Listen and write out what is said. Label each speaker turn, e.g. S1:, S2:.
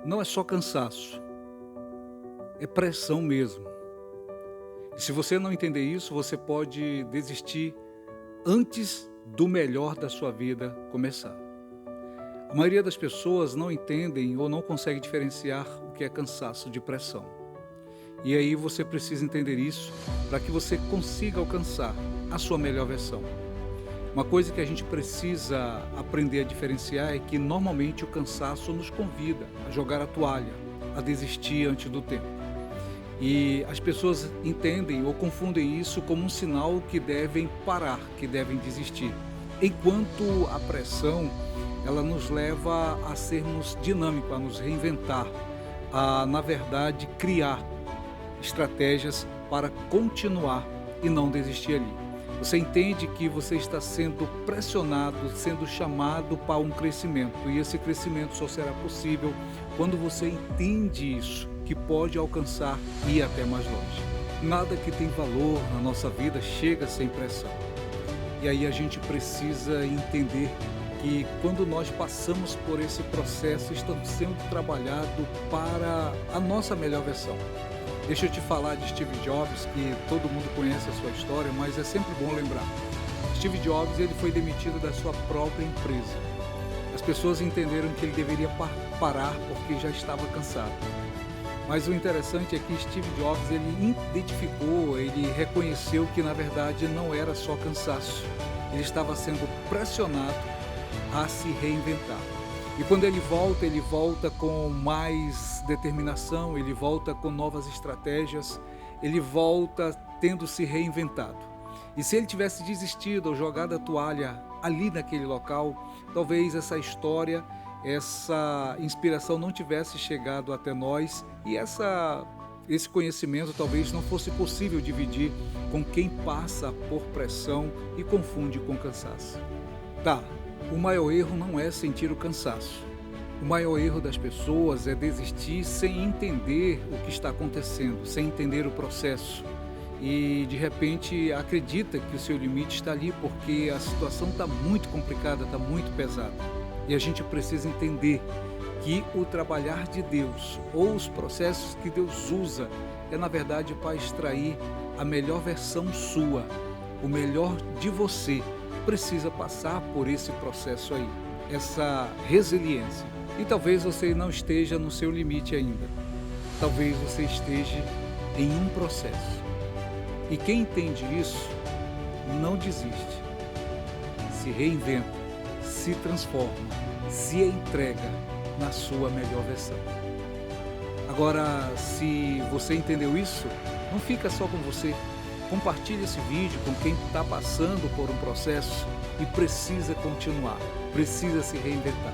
S1: Não é só cansaço, é pressão mesmo. E se você não entender isso, você pode desistir antes do melhor da sua vida começar. A maioria das pessoas não entendem ou não consegue diferenciar o que é cansaço de pressão. E aí você precisa entender isso para que você consiga alcançar a sua melhor versão. Uma coisa que a gente precisa aprender a diferenciar é que normalmente o cansaço nos convida a jogar a toalha, a desistir antes do tempo. E as pessoas entendem ou confundem isso como um sinal que devem parar, que devem desistir. Enquanto a pressão, ela nos leva a sermos dinâmicos, a nos reinventar, a, na verdade, criar estratégias para continuar e não desistir ali. Você entende que você está sendo pressionado, sendo chamado para um crescimento, e esse crescimento só será possível quando você entende isso, que pode alcançar e ir até mais longe. Nada que tem valor na nossa vida chega sem pressão. E aí a gente precisa entender que quando nós passamos por esse processo, estamos sendo trabalhados para a nossa melhor versão. Deixa eu te falar de Steve Jobs, que todo mundo conhece a sua história, mas é sempre bom lembrar. Steve Jobs, ele foi demitido da sua própria empresa. As pessoas entenderam que ele deveria parar porque já estava cansado. Mas o interessante é que Steve Jobs, ele identificou, ele reconheceu que na verdade não era só cansaço. Ele estava sendo pressionado a se reinventar. E quando ele volta com mais determinação, ele volta com novas estratégias, ele volta tendo se reinventado. E se ele tivesse desistido ou jogado a toalha ali naquele local, talvez essa história, essa inspiração não tivesse chegado até nós e esse conhecimento talvez não fosse possível dividir com quem passa por pressão e confunde com cansaço. Tá. O maior erro não é sentir o cansaço. O maior erro das pessoas é desistir sem entender o que está acontecendo, sem entender o processo. E de repente acredita que o seu limite está ali porque a situação está muito complicada, está muito pesada. E a gente precisa entender que o trabalhar de Deus ou os processos que Deus usa é na verdade para extrair a melhor versão sua, o melhor de você. Precisa passar por esse processo aí, essa resiliência. E talvez você não esteja no seu limite ainda. Talvez você esteja em um processo. E quem entende isso, não desiste. Se reinventa, se transforma, se entrega na sua melhor versão. Agora, se você entendeu isso, não fica só com você. Compartilhe esse vídeo com quem está passando por um processo e precisa continuar, precisa se reinventar.